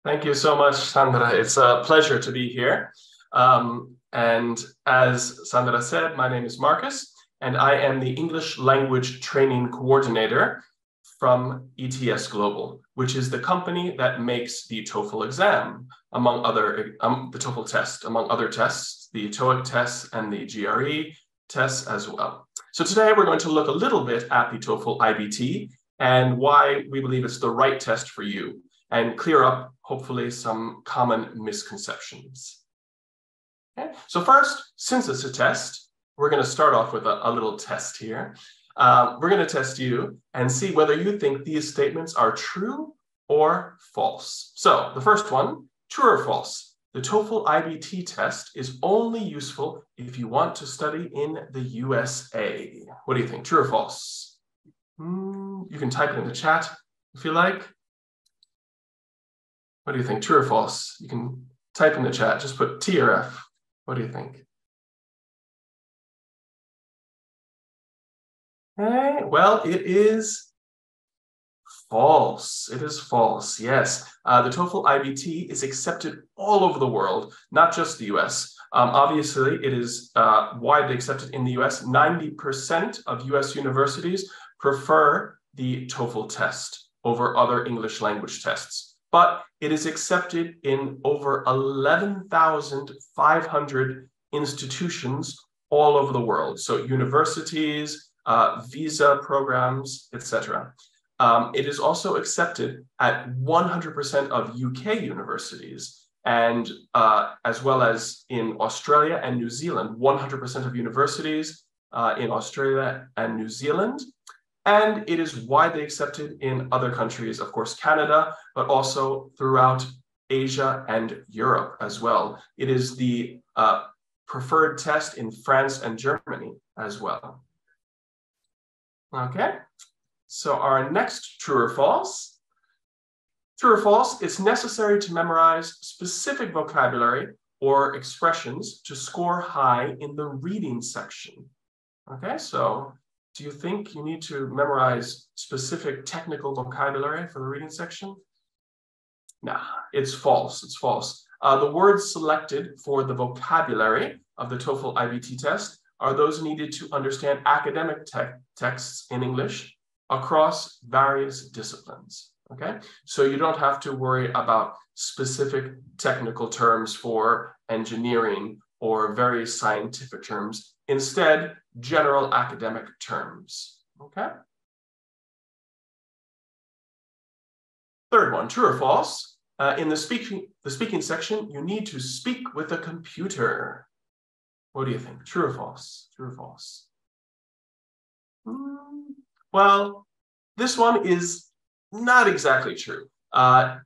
Thank you so much, Sandra. It's a pleasure to be here. And as Sandra said, my name is Marcus, and I am the English Language Training Coordinator from ETS Global, which is the company that makes the TOEFL exam, among other, the TOEFL test, among other tests, the TOEIC tests and the GRE tests as well. So today we're going to look a little bit at the TOEFL iBT and why we believe it's the right test for you, and clear up, hopefully, some common misconceptions. Okay, so first, since it's a test, we're going to start off with a little test here. We're going to test you and see whether you think these statements are true or false. So the first one, true or false? The TOEFL iBT test is only useful if you want to study in the USA. What do you think, true or false? You can type it in the chat if you like. What do you think, true or false? You can type in the chat, just put T or F. What do you think? Okay, well, it is false. It is false, yes. The TOEFL iBT is accepted all over the world, not just the US. Obviously, it is widely accepted in the US. 90% of US universities prefer the TOEFL test over other English language tests. But it is accepted in over 11,500 institutions all over the world. So universities, visa programs, etc. It is also accepted at 100% of UK universities, and as well as in Australia and New Zealand, 100% of universities in Australia and New Zealand. And it is widely accepted in other countries, of course, Canada, but also throughout Asia and Europe as well. It is the preferred test in France and Germany as well. Okay, so our next true or false. True or false, it's necessary to memorize specific vocabulary or expressions to score high in the reading section. Okay, so do you think you need to memorize specific technical vocabulary for the reading section? Nah, it's false. It's false. The words selected for the vocabulary of the TOEFL iBT test are those needed to understand academic texts in English across various disciplines. Okay, so you don't have to worry about specific technical terms for engineering or very scientific terms. Instead, general academic terms. Okay. Third one, true or false? In the speaking section, you need to speak with a computer. What do you think? True or false? True or false? Well, this one is not exactly true.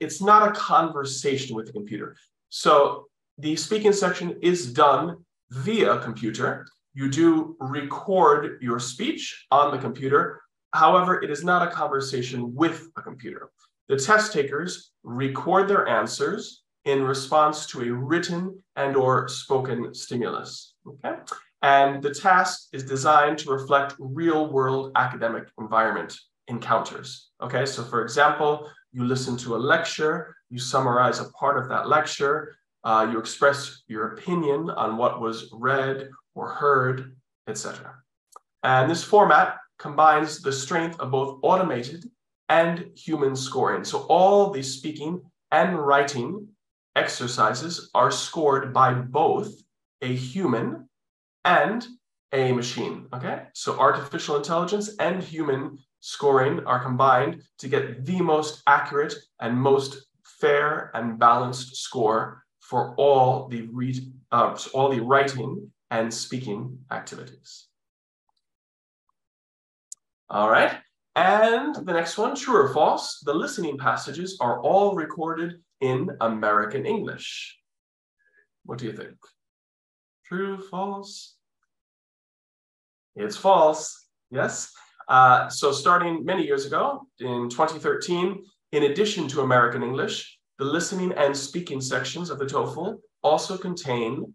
It's not a conversation with the computer. So the speaking section is done via computer. You do record your speech on the computer. However, it is not a conversation with a computer. The test takers record their answers in response to a written and or spoken stimulus. Okay? And the task is designed to reflect real-world academic environment encounters. Okay, so for example, you listen to a lecture, you summarize a part of that lecture, you express your opinion on what was read or heard, etc. And this format combines the strength of both automated and human scoring. So all the speaking and writing exercises are scored by both a human and a machine, okay? So artificial intelligence and human scoring are combined to get the most accurate and most fair and balanced score for all the writing and speaking activities. All right, and the next one, true or false, the listening passages are all recorded in American English. What do you think? True, false? It's false, yes. So starting many years ago, in 2013, in addition to American English, the listening and speaking sections of the TOEFL also contain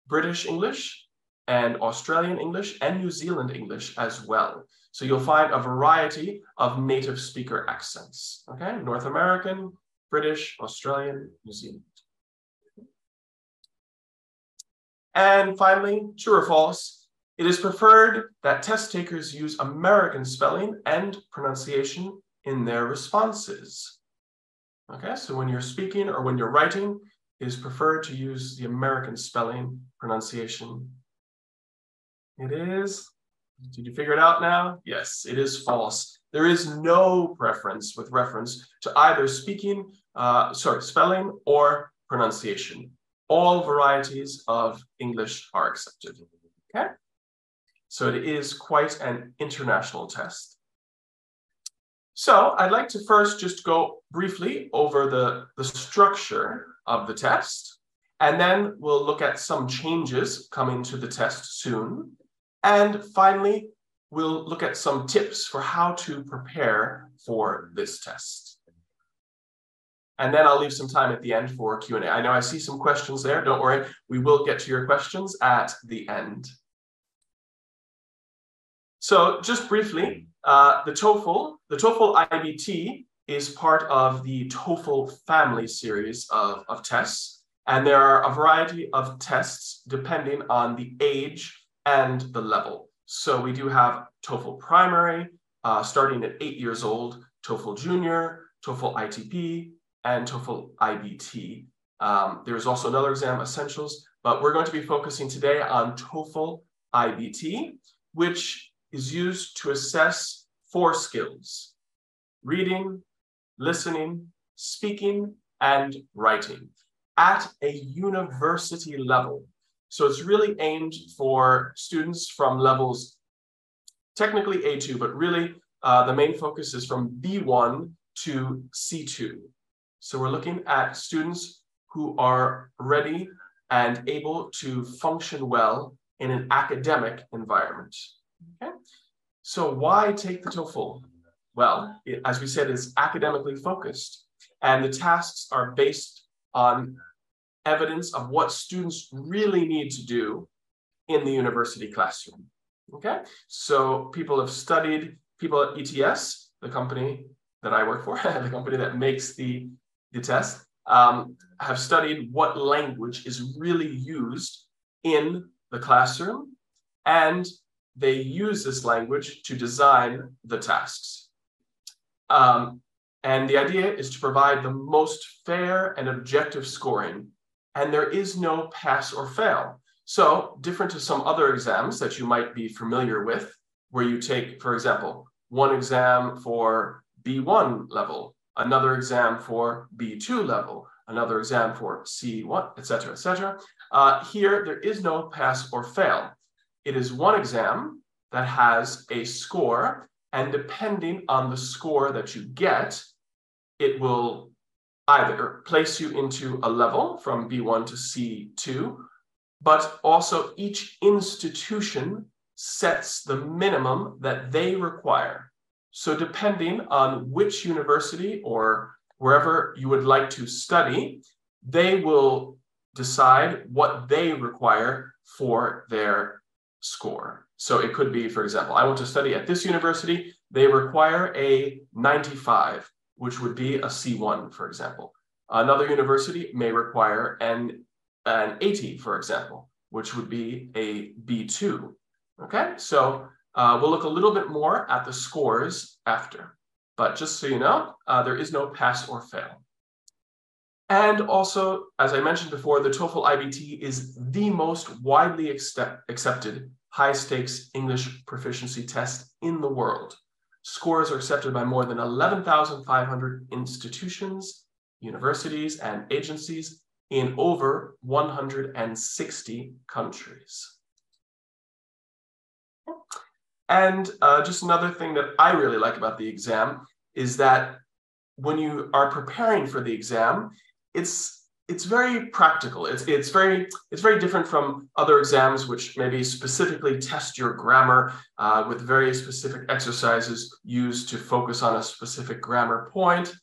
British English and Australian English and New Zealand English as well. So you'll find a variety of native speaker accents, okay? North American, British, Australian, New Zealand. And finally, true or false, it is preferred that test takers use American spelling and pronunciation in their responses. Okay, so when you're speaking or when you're writing, it is preferred to use the American spelling pronunciation. It is. Did you figure it out now? Yes, it is false. There is no preference with reference to either spelling or pronunciation. All varieties of English are accepted. Okay? So it is quite an international test. So I'd like to first just go briefly over the structure of the test, and then we'll look at some changes coming to the test soon. And finally, we'll look at some tips for how to prepare for this test. And then I'll leave some time at the end for Q&A. I know I see some questions there. Don't worry, we will get to your questions at the end. So just briefly, the TOEFL iBT is part of the TOEFL family series of tests. And there are a variety of tests depending on the age and the level. So we do have TOEFL primary, starting at 8 years old, TOEFL junior, TOEFL ITP, and TOEFL iBT. There's also another exam, essentials, but we're going to be focusing today on TOEFL iBT, which is used to assess 4 skills: reading, listening, speaking, and writing at a university level. So it's really aimed for students from levels, technically A2, but really the main focus is from B1 to C2. So we're looking at students who are ready and able to function well in an academic environment. Okay? So why take the TOEFL? Well, as we said, it's academically focused, and the tasks are based on evidence of what students really need to do in the university classroom. Okay, so people at ETS, the company that I work for, the company that makes the test, have studied what language is really used in the classroom, and they use this language to design the tasks. And the idea is to provide the most fair and objective scoring, and there is no pass or fail. So different to some other exams that you might be familiar with, where you take, for example, one exam for B1 level, another exam for B2 level, another exam for C1, etc., etc. Here, there is no pass or fail. It is one exam that has a score, and depending on the score that you get, it will either place you into a level from B1 to C2, but also each institution sets the minimum that they require. So depending on which university or wherever you would like to study, they will decide what they require for their score. So it could be, for example, I want to study at this university, they require a 95, which would be a C1, for example. Another university may require an 80, for example, which would be a B2. Okay, so we'll look a little bit more at the scores after. But just so you know, there is no pass or fail. And also, as I mentioned before, the TOEFL iBT is the most widely accepted high-stakes English proficiency test in the world. Scores are accepted by more than 11,500 institutions, universities, and agencies in over 160 countries. And just another thing that I really like about the exam is that when you are preparing for the exam, it's very practical. It's very different from other exams which maybe specifically test your grammar with very specific exercises used to focus on a specific grammar point.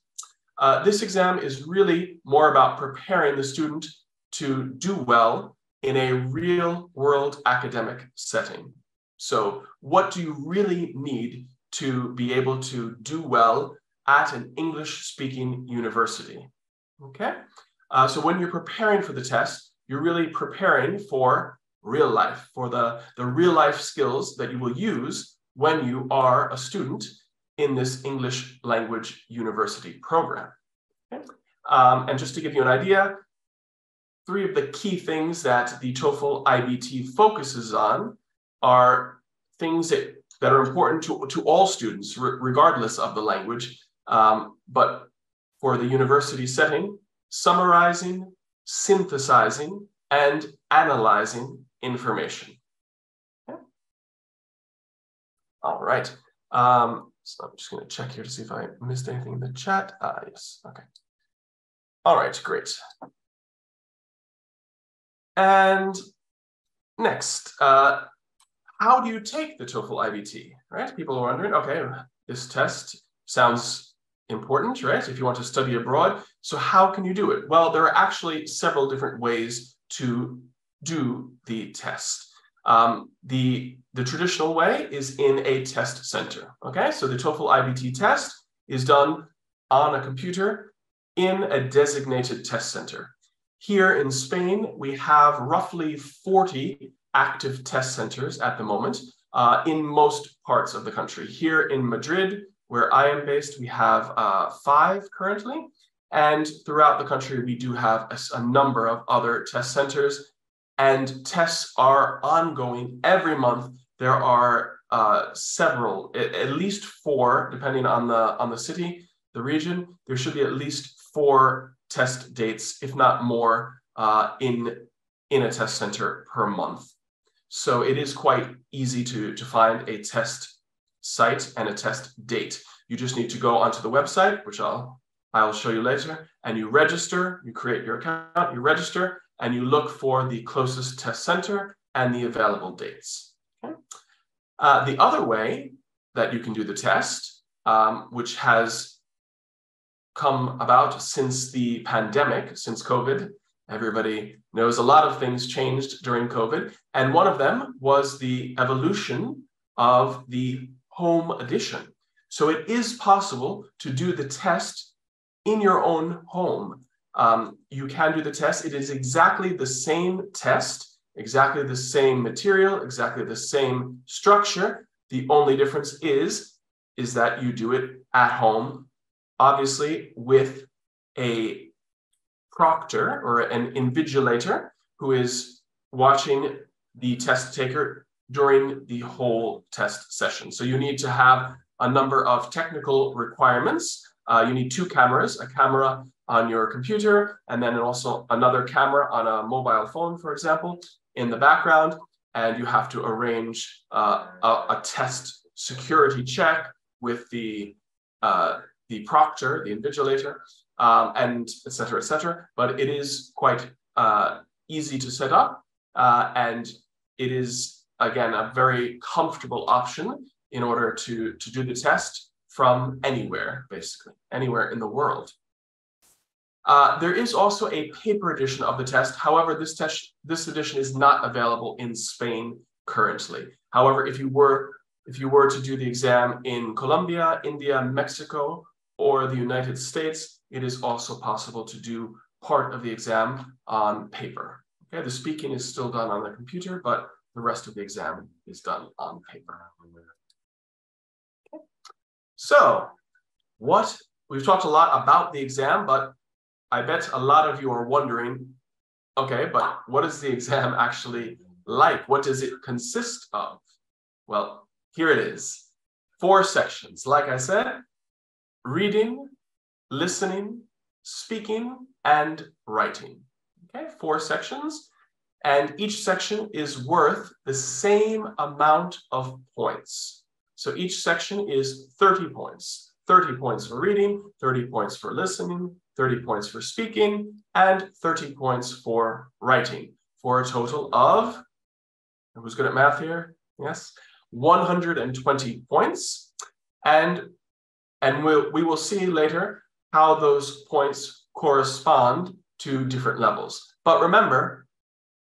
This exam is really more about preparing the student to do well in a real-world academic setting. So what do you really need to be able to do well at an English-speaking university? Okay? So when you're preparing for the test, you're really preparing for real life, for the real life skills that you will use when you are a student in this English language university program. Okay? And just to give you an idea, 3 of the key things that the TOEFL iBT focuses on are things that are important to all students, regardless of the language. But for the university setting, summarizing, synthesizing, and analyzing information. Okay. All right. So I'm just going to check here to see if I missed anything in the chat. Yes. Okay. All right. Great. And next, how do you take the TOEFL iBT? Right? People are wondering, okay, this test sounds important, right? If you want to study abroad, so how can you do it? Well, there are actually several different ways to do the test. The traditional way is in a test center. Okay, so the TOEFL iBT test is done on a computer in a designated test center. Here in Spain, we have roughly 40 active test centers at the moment in most parts of the country. Here in Madrid, where I am based, we have 5 currently. And throughout the country, we do have a number of other test centers. And tests are ongoing every month. There are several, at least 4, depending on the city, the region. There should be at least 4 test dates, if not more, in a test center per month. So it is quite easy to find a test site and a test date. You just need to go onto the website, which I'll show you later, and you register, you create your account, you register, and you look for the closest test center and the available dates. Okay? The other way that you can do the test, which has come about since the pandemic, since COVID. Everybody knows a lot of things changed during COVID. And one of them was the evolution of the home edition. So it is possible to do the test in your own home. You can do the test. It is exactly the same test, exactly the same material, exactly the same structure. The only difference is that you do it at home, obviously with a proctor or an invigilator who is watching the test taker during the whole test session. So you need to have a number of technical requirements. You need 2 cameras, a camera on your computer, and then also another camera on a mobile phone, for example, in the background. And you have to arrange a test security check with the proctor, the invigilator, and et cetera, et cetera. But it is quite easy to set up. And it is, again, a very comfortable option in order to do the test from anywhere, basically, anywhere in the world. There is also a paper edition of the test. However, this edition is not available in Spain currently. However, if you were to do the exam in Colombia, India, Mexico, or the United States, it is also possible to do part of the exam on paper. Okay, the speaking is still done on the computer, but the rest of the exam is done on paper. Okay. So, we've talked a lot about the exam, but I bet a lot of you are wondering, okay, but what is the exam actually like? What does it consist of? Well, here it is. 4 sections. Like I said, reading, listening, speaking, and writing. Okay, 4 sections. And each section is worth the same amount of points. So each section is 30 points. 30 points for reading, 30 points for listening, 30 points for speaking, and 30 points for writing, for a total of, who's good at math here? Yes, 120 points. And we will see later how those points correspond to different levels. But remember,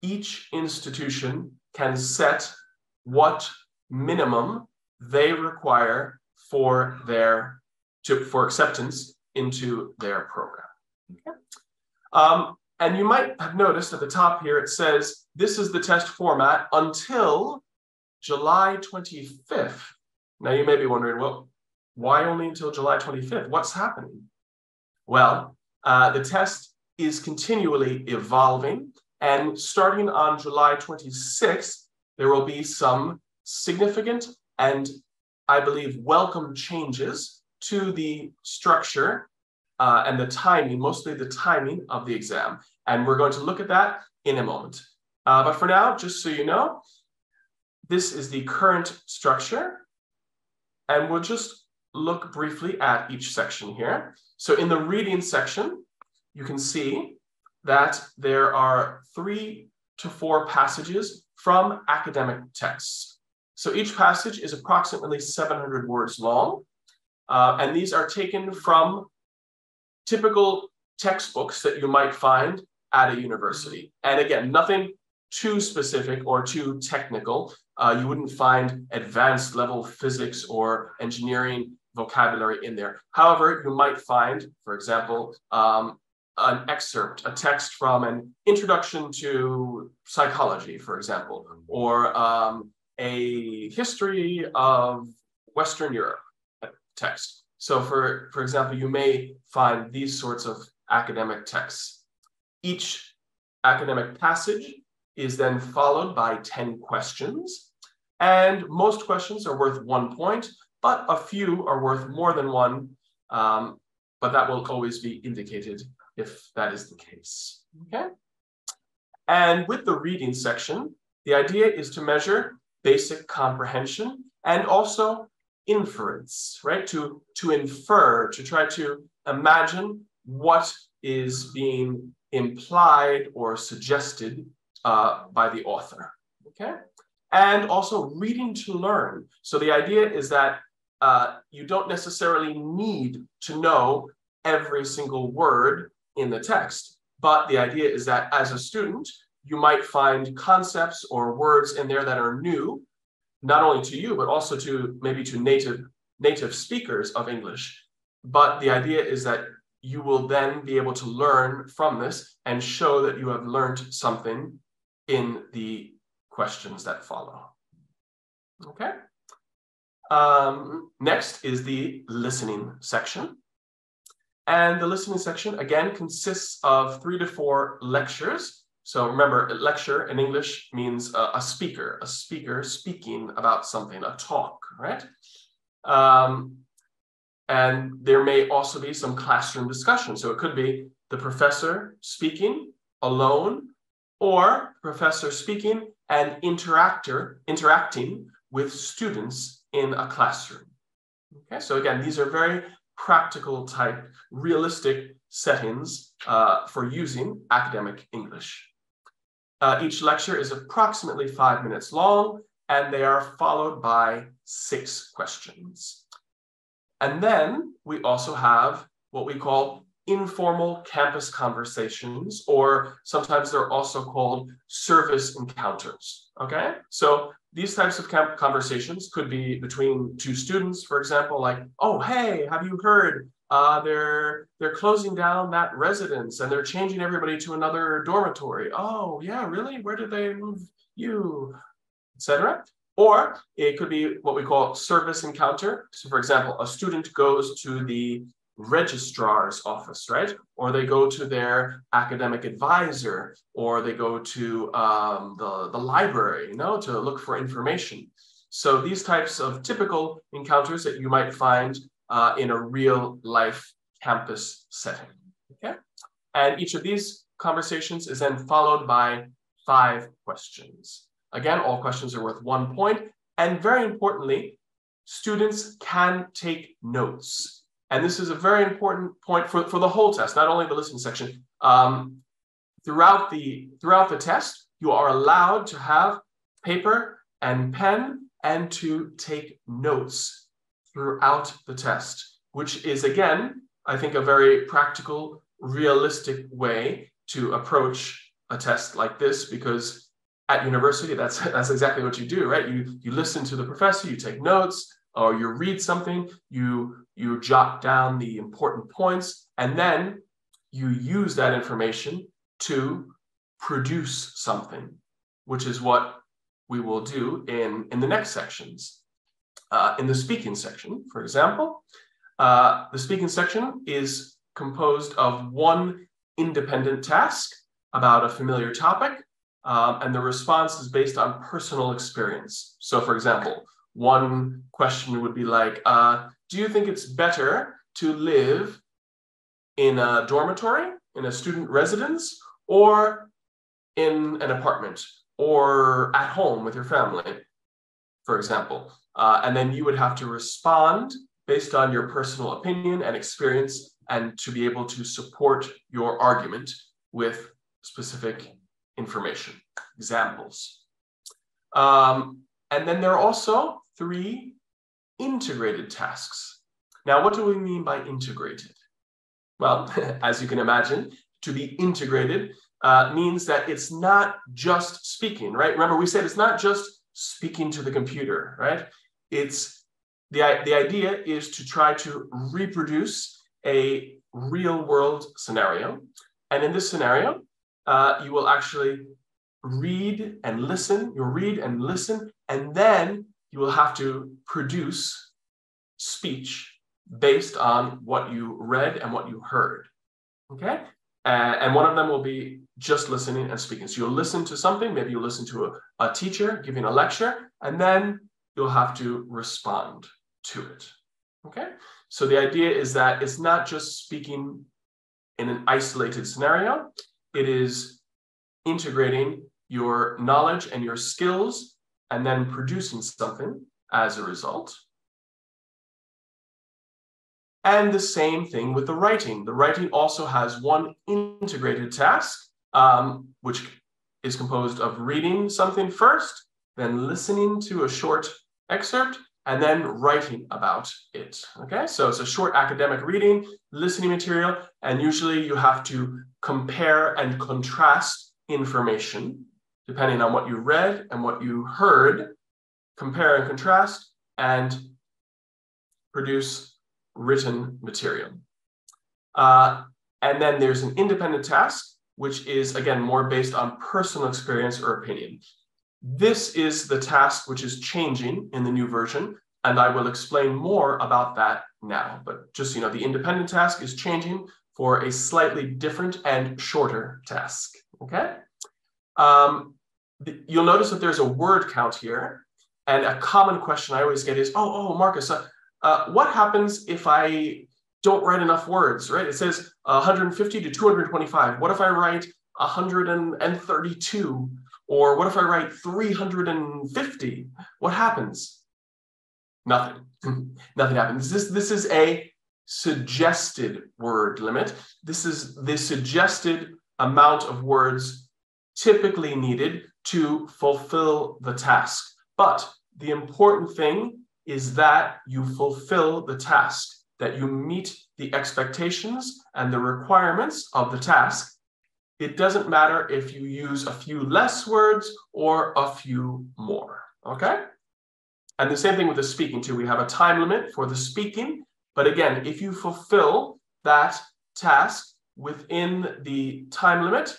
each institution can set what minimum they require for acceptance into their program. Okay? And you might have noticed at the top here, it says, this is the test format until July 25th. Now you may be wondering, well, why only until July 25th? What's happening? Well, the test is continually evolving, and starting on July 26th, there will be some significant and, I believe, welcome changes to the structure and the timing, mostly the timing of the exam. And we're going to look at that in a moment. But for now, just so you know, this is the current structure. And we'll just look briefly at each section here. So in the reading section, you can see that there are 3 to 4 passages from academic texts. So each passage is approximately 700 words long. And these are taken from typical textbooks that you might find at a university. And again, nothing too specific or too technical. You wouldn't find advanced level physics or engineering vocabulary in there. However, you might find, for example, an excerpt, a text from an introduction to psychology, for example, or a history of Western Europe text. So for example, you may find these sorts of academic texts. Each academic passage is then followed by 10 questions, and most questions are worth 1 point, but a few are worth more than 1, but that will always be indicated if that is the case, okay? And with the reading section, the idea is to measure basic comprehension and also inference, right? To infer, to try to imagine what is being implied or suggested by the author, okay? And also reading to learn. So the idea is that you don't necessarily need to know every single word in the text, but the idea is that as a student, you might find concepts or words in there that are new, not only to you, but also to maybe to native speakers of English. But the idea is that you will then be able to learn from this and show that you have learned something in the questions that follow. Okay. Next is the listening section. And the listening section, again, consists of 3 to 4 lectures. So remember, a lecture in English means a speaker speaking about something, a talk, right? And there may also be some classroom discussion. So it could be the professor speaking alone, or professor speaking and interacting with students in a classroom. Okay, so again, these are very practical type, realistic settings for using academic English. Each lecture is approximately 5 minutes long, and they are followed by 6 questions. And then we also have what we call informal campus conversations, or sometimes they're also called service encounters, okay? So these types of conversations could be between 2 students, for example, like, oh, hey, have you heard they're closing down that residence and they're changing everybody to another dormitory. Oh, yeah, really? Where did they move you? Etc. Or it could be what we call service encounter. So for example, a student goes to the registrar's office, right? Or they go to their academic advisor, or they go to the library, you know, to look for information. So these types of typical encounters that you might find in a real life campus setting, okay? And each of these conversations is then followed by 5 questions. Again, all questions are worth 1 point. And very importantly, students can take notes. And this is a very important point for the whole test, not only the listening section. Throughout the test, you are allowed to have paper and pen and to take notes throughout the test, which is, again, I think a very practical, realistic way to approach a test like this, because at university, that's exactly what you do, right? You listen to the professor, you take notes, or you read something, you jot down the important points, and then you use that information to produce something, which is what we will do in the next sections. In the speaking section, for example, the speaking section is composed of one independent task about a familiar topic, and the response is based on personal experience. So, for example, one question would be like, do you think it's better to live in a dormitory, in a student residence, or in an apartment, or at home with your family, for example? And then you would have to respond based on your personal opinion and experience, and to be able to support your argument with specific information, examples. And then there are also 3 integrated tasks. Now, what do we mean by integrated? Well, as you can imagine, to be integrated means that it's not just speaking, right? Remember, we said it's not just speaking to the computer, right? It's the idea is to try to reproduce a real world scenario. And in this scenario, you will actually read and listen. You'll read and listen, and then you will have to produce speech based on what you read and what you heard, okay? And one of them will be just listening and speaking. So you'll listen to something, maybe you'll listen to a teacher giving a lecture, and then you'll have to respond to it, okay? So the idea is that it's not just speaking in an isolated scenario, it is integrating your knowledge and your skills and then producing something as a result. And the same thing with the writing. The writing also has one integrated task, which is composed of reading something first, then listening to a short excerpt, and then writing about it, okay? So it's a short academic reading, listening material, and usually you have to compare and contrast information, depending on what you read and what you heard, compare and contrast, and produce written material. And then there's an independent task, which is, again, more based on personal experience or opinion. This is the task which is changing in the new version, and I will explain more about that now. But just, you know, the independent task is changing for a slightly different and shorter task, okay? You'll notice that there's a word count here, and a common question I always get is, oh, Marcus, what happens if I don't write enough words, right? It says 150 to 225. What if I write 132? Or what if I write 350? What happens? Nothing. Nothing happens. This is a suggested word limit. This is the suggested amount of words typically needed to fulfill the task. But the important thing is that you fulfill the task, that you meet the expectations and the requirements of the task. It doesn't matter if you use a few less words or a few more, okay? And the same thing with the speaking too. We have a time limit for the speaking, but again, if you fulfill that task within the time limit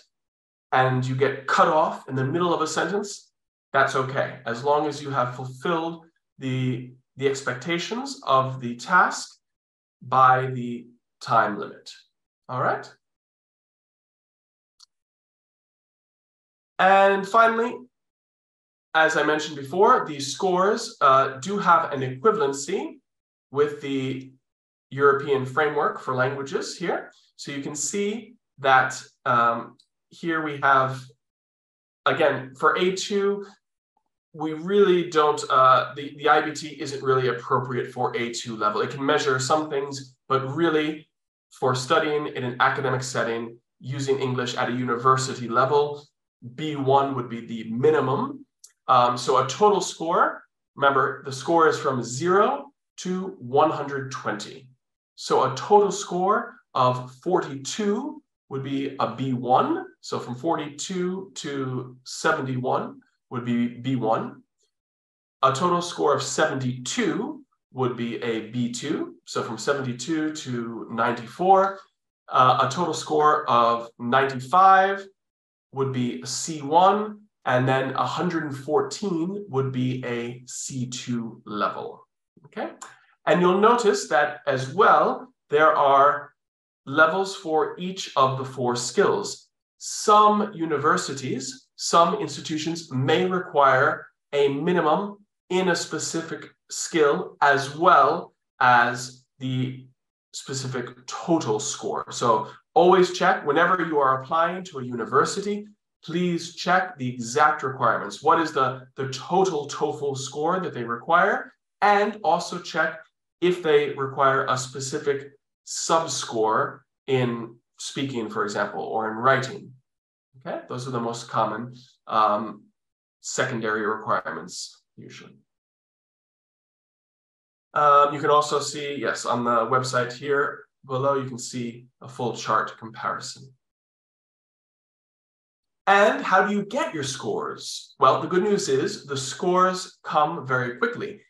and you get cut off in the middle of a sentence, that's okay, as long as you have fulfilled the expectations of the task by the time limit, all right? And finally, as I mentioned before, these scores do have an equivalency with the European Framework for Languages here. So you can see that here we have, again, for A2, we really don't, the IBT isn't really appropriate for A2 level. It can measure some things, but really for studying in an academic setting, using English at a university level, B1 would be the minimum. So a total score, remember, the score is from 0 to 120. So a total score of 42 would be a B1. So from 42 to 71 would be B1. A total score of 72 would be a B2. So from 72 to 94. A total score of 95 would be a C1, and then 114 would be a C2 level. Okay, and you'll notice that as well, there are levels for each of the 4 skills. Some universities, some institutions may require a minimum in a specific skill as well as the specific total score. So always check whenever you are applying to a university, please check the exact requirements. What is the total TOEFL score that they require? And also check if they require a specific subscore in speaking, for example, or in writing. Okay, those are the most common secondary requirements usually. You can also see, yes, on the website here below, you can see a full chart comparison. And how do you get your scores? Well, the good news is the scores come very quickly.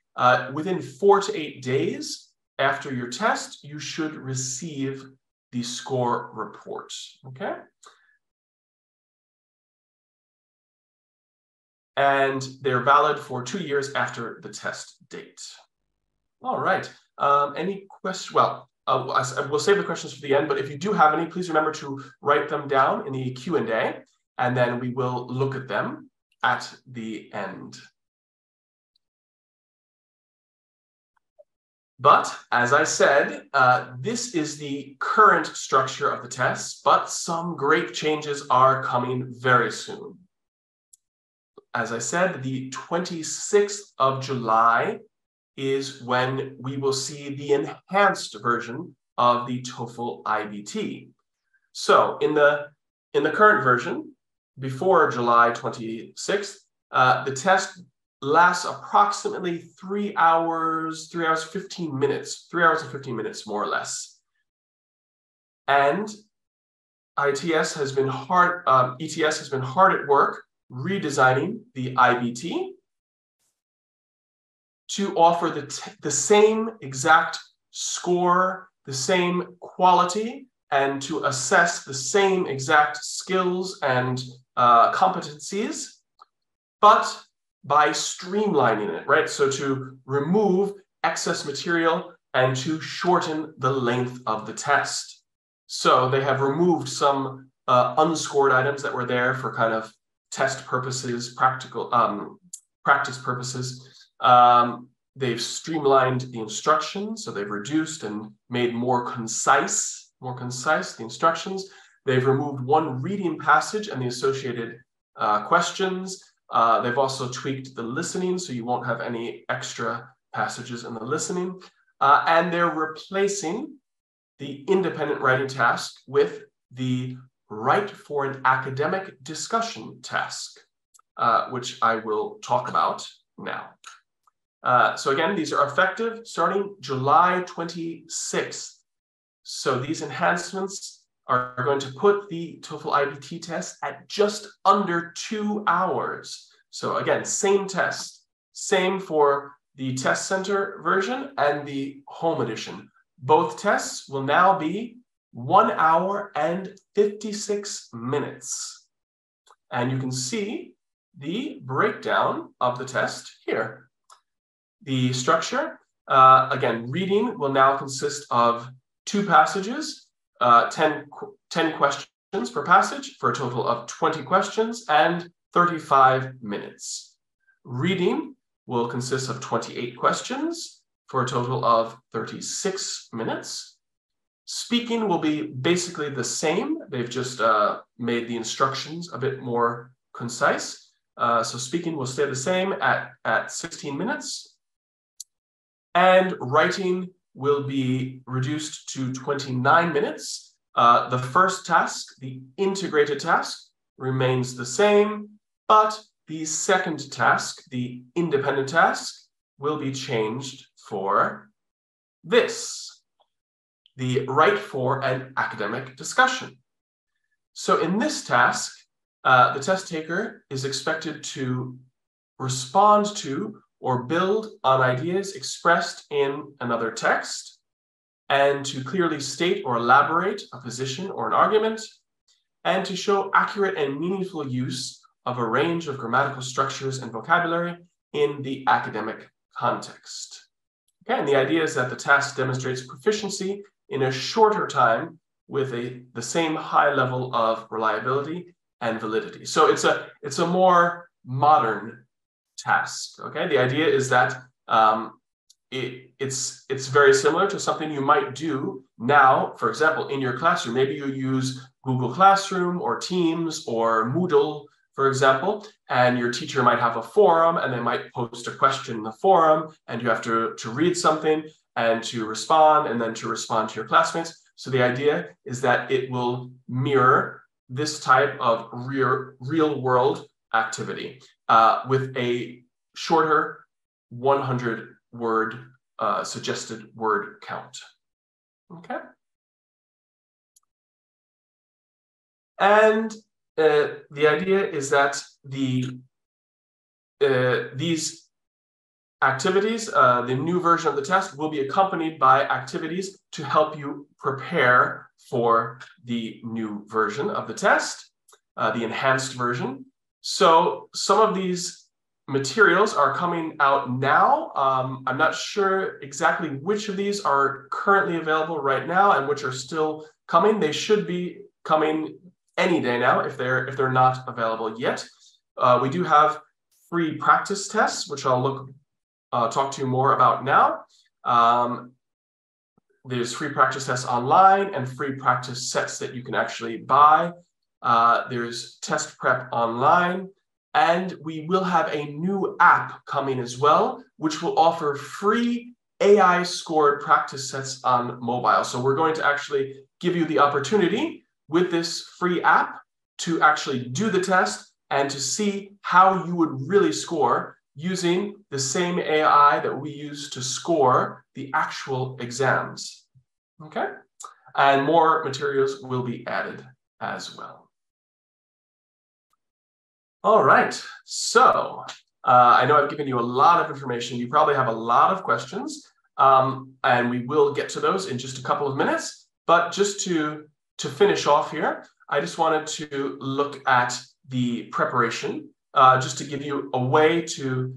Within 4 to 8 days after your test, you should receive the score report, okay? And they're valid for 2 years after the test date. All right, any questions? Well, we'll save the questions for the end, but if you do have any, please remember to write them down in the Q&A, and then we will look at them at the end. But as I said, this is the current structure of the tests, but some great changes are coming very soon. As I said, the 26th of July is when we will see the enhanced version of the TOEFL iBT. So in the current version, before July 26th, the test lasts approximately 3 hours, 15 minutes, 3 hours and 15 minutes, more or less. And ETS has been hard at work redesigning the IBT to offer the same exact score, the same quality, and to assess the same exact skills and competencies, but by streamlining it, right? So to remove excess material and to shorten the length of the test. So they have removed some unscored items that were there for kind of test purposes, practice purposes. They've streamlined the instructions, so they've reduced and made more concise the instructions. They've removed one reading passage and the associated questions. They've also tweaked the listening, so you won't have any extra passages in the listening. And they're replacing the independent writing task with the Write for an Academic Discussion task, which I will talk about now. So again, these are effective starting July 26th. So these enhancements are going to put the TOEFL iBT test at just under 2 hours. So again, same test, same for the test center version and the home edition. Both tests will now be 1 hour and 56 minutes. And you can see the breakdown of the test here. The structure, again, reading will now consist of 2 passages, 10 questions per passage for a total of 20 questions and 35 minutes. Reading will consist of 28 questions for a total of 36 minutes. Speaking will be basically the same. They've just made the instructions a bit more concise. So speaking will stay the same at 16 minutes. And writing will be reduced to 29 minutes. The first task, the integrated task, remains the same, but the second task, the independent task, will be changed for this, the Write for an Academic Discussion. So in this task, the test taker is expected to respond to or build on ideas expressed in another text, and to clearly state or elaborate a position or an argument, and to show accurate and meaningful use of a range of grammatical structures and vocabulary in the academic context. Okay, and the idea is that the task demonstrates proficiency in a shorter time with the same high level of reliability and validity. So it's a more modern task. Okay, the idea is that it's very similar to something you might do now. For example, in your classroom, maybe you use Google Classroom or Teams or Moodle, for example, and your teacher might have a forum and they might post a question in the forum, and you have to read something and to respond, and then to respond to your classmates. So the idea is that it will mirror this type of real world activity with a shorter 100 word suggested word count. Okay. And the idea is that these activities, the new version of the test, will be accompanied by activities to help you prepare for the new version of the test, the enhanced version. So some of these materials are coming out now. I'm not sure exactly which of these are currently available right now and which are still coming. They should be coming any day now if they're not available yet. We do have free practice tests, which I'll talk to you more about now. There's free practice tests online and free practice sets that you can actually buy. There's test prep online, and we will have a new app coming as well, which will offer free AI scored practice sets on mobile. So we're going to actually give you the opportunity with this free app to actually do the test and to see how you would really score using the same AI that we use to score the actual exams. Okay? And more materials will be added as well. All right, so I know I've given you a lot of information. You probably have a lot of questions, and we will get to those in just a couple of minutes. But just to finish off here, I just wanted to look at the preparation, just to give you a way to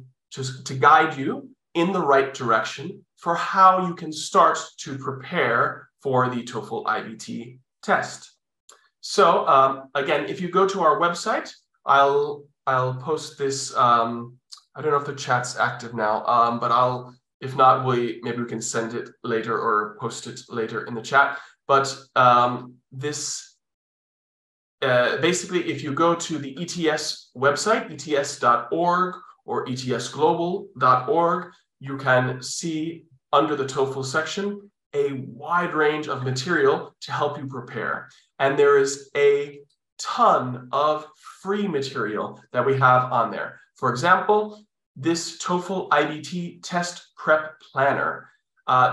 guide you in the right direction for how you can start to prepare for the TOEFL iBT test. So again, if you go to our website, I'll post this. I don't know if the chat's active now, but if not, maybe we can send it later or post it later in the chat. But basically, if you go to the ETS website, ets.org or etsglobal.org, you can see under the TOEFL section a wide range of material to help you prepare. And there is a ton of free material that we have on there. For example, this TOEFL iBT test prep planner.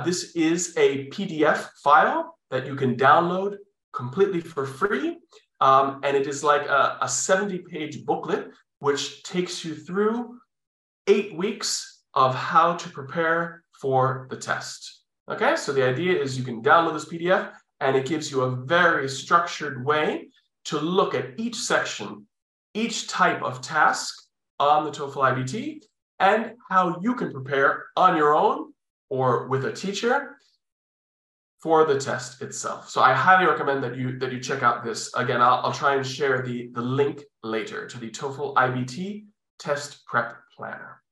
This is a PDF file that you can download completely for free. And it is like a 70-page booklet, which takes you through 8 weeks of how to prepare for the test. Okay, so the idea is you can download this PDF, and it gives you a very structured way to look at each section, each type of task on the TOEFL iBT, and how you can prepare on your own or with a teacher for the test itself. So I highly recommend that you check out this. Again, I'll try and share the link later to the TOEFL iBT test prep planner.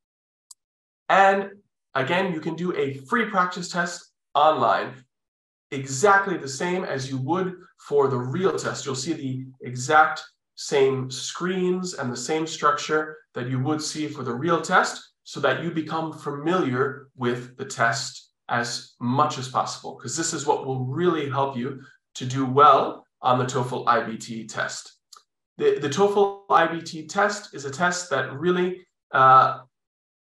And again, you can do a free practice test online, exactly the same as you would for the real test. You'll see the exact same screens and the same structure that you would see for the real test, so that you become familiar with the test as much as possible, because this is what will really help you to do well on the TOEFL iBT test. The TOEFL iBT test is a test that really,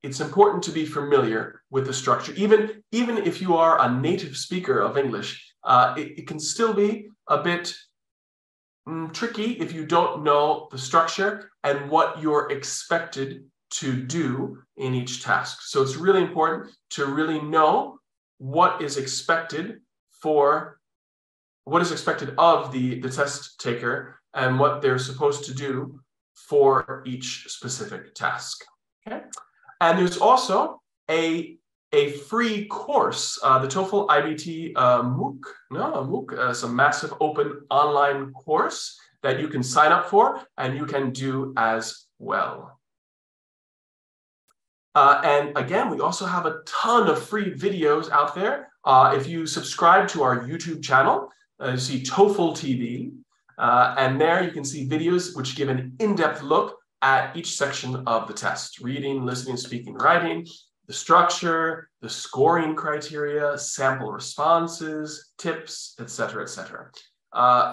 it's important to be familiar with the structure. Even if you are a native speaker of English, it can still be a bit tricky if you don't know the structure and what you're expected to do in each task. So it's really important to really know what is expected for what is expected of the test taker and what they're supposed to do for each specific task. Okay? And there's also a free course, the TOEFL iBT MOOC. It's a massive open online course that you can sign up for and you can do as well. And again, we also have a ton of free videos out there. If you subscribe to our YouTube channel, you see TOEFL TV, and there you can see videos which give an in-depth look at each section of the test: reading, listening, speaking, writing, the structure, the scoring criteria, sample responses, tips, etc., etc.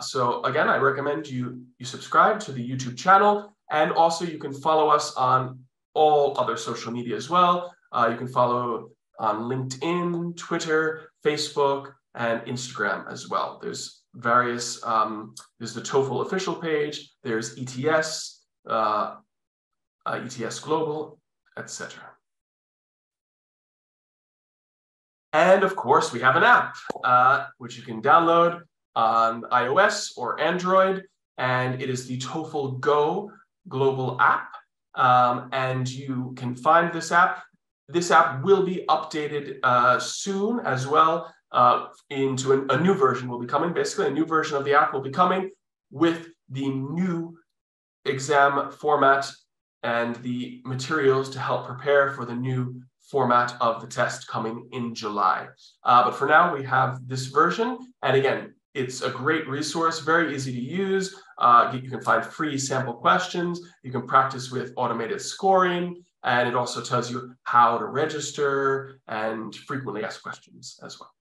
So again, I recommend you subscribe to the YouTube channel, and also you can follow us on all other social media as well. You can follow on LinkedIn, Twitter, Facebook, and Instagram as well. There's various, there's the TOEFL official page, there's ETS, ETS Global, etc. And of course, we have an app, which you can download on iOS or Android, and it is the TOEFL Go Global app. And you can find this app. This app will be updated soon as well. Into a new version will be coming. Basically, a new version of the app will be coming with the new exam format and the materials to help prepare for the new format of the test coming in July. But for now, we have this version. And again, it's a great resource, very easy to use. You can find free sample questions. You can practice with automated scoring. And it also tells you how to register and frequently asked questions as well.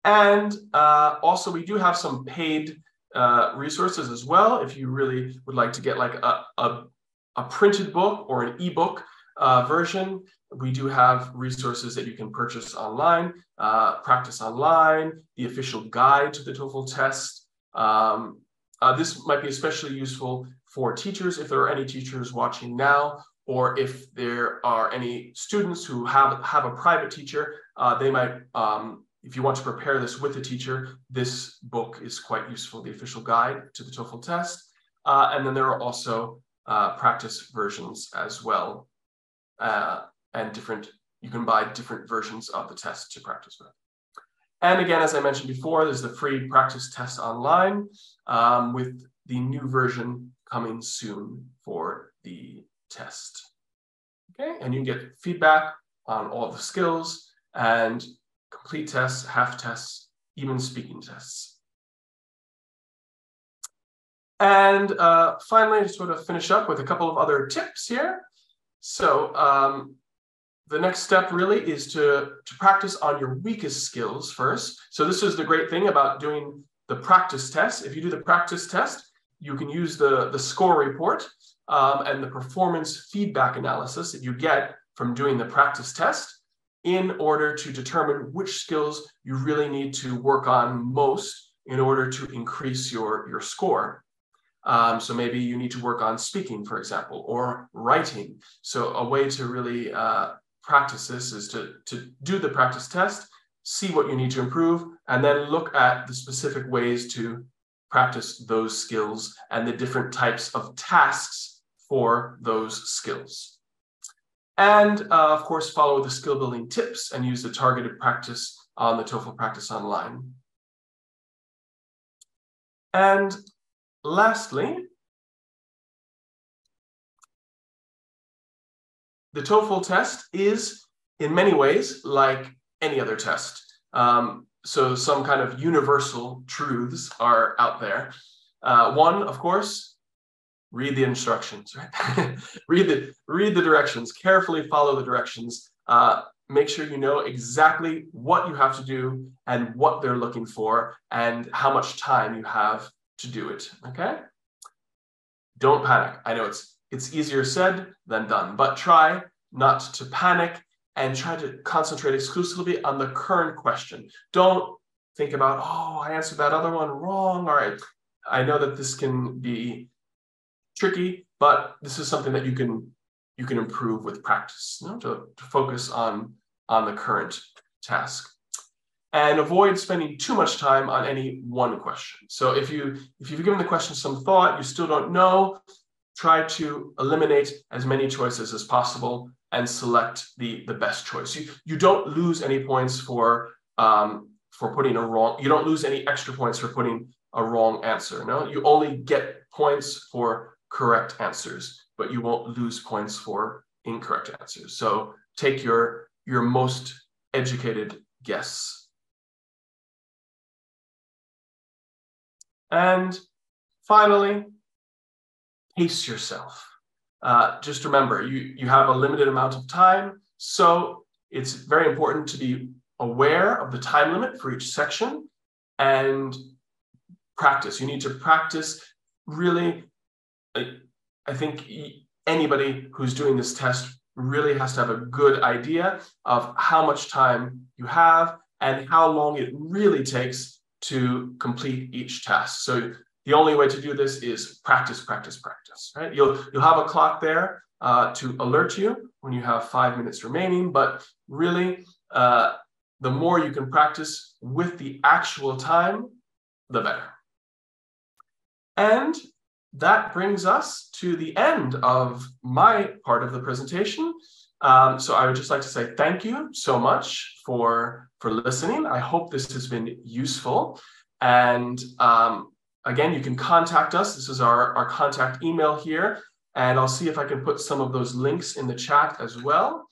And also, we do have some paid resources as well. If you really would like to get like a printed book or an ebook version, we do have resources that you can purchase online, practice online, the official guide to the TOEFL test. This might be especially useful for teachers, if there are any teachers watching now, or if there are any students who have a private teacher, they might, if you want to prepare this with a teacher, this book is quite useful, the official guide to the TOEFL test. And then there are also practice versions as well, and you can buy different versions of the test to practice with. And again, as I mentioned before, there's the free practice test online with the new version coming soon for the test. Okay, and you can get feedback on all the skills and complete tests, half tests, even speaking tests. And finally, to sort of finish up with a couple of other tips here. So the next step really is to practice on your weakest skills first. So this is the great thing about doing the practice test. If you do the practice test, you can use the score report and the performance feedback analysis that you get from doing the practice test in order to determine which skills you really need to work on most in order to increase your score. So maybe you need to work on speaking, for example, or writing. So a way to really practice this is to do the practice test, see what you need to improve, and then look at the specific ways to practice those skills and the different types of tasks for those skills. And of course, follow the skill building tips and use the targeted practice on the TOEFL Practice Online. And lastly, the TOEFL test is in many ways like any other test. So some kind of universal truths are out there. One, of course, read the instructions, right? read the directions, carefully follow the directions. Make sure you know exactly what you have to do and what they're looking for and how much time you have to do it, okay? Don't panic. I know it's easier said than done, but try not to panic and try to concentrate exclusively on the current question. Don't think about, oh, I answered that other one wrong. All right, I know that this can be tricky, but this is something that you can improve with practice, you know, to focus on the current task. and avoid spending too much time on any one question. So if you've given the question some thought, you still don't know, try to eliminate as many choices as possible and select the best choice. You don't lose any points for putting a wrong, you don't lose any extra points for putting a wrong answer. No, you only get points for correct answers, but you won't lose points for incorrect answers. So take your most educated guess. And finally, pace yourself. Just remember, you have a limited amount of time, so it's very important to be aware of the time limit for each section and practice. You need to practice really. I think anybody who's doing this test really has to have a good idea of how much time you have and how long it really takes to complete each task. So the only way to do this is practice, practice, practice, right? You'll have a clock there to alert you when you have 5 minutes remaining, but really the more you can practice with the actual time, the better. And that brings us to the end of my part of the presentation. So I would just like to say thank you so much for listening. I hope this has been useful. And again, you can contact us. This is our contact email here. And I'll see if I can put some of those links in the chat as well.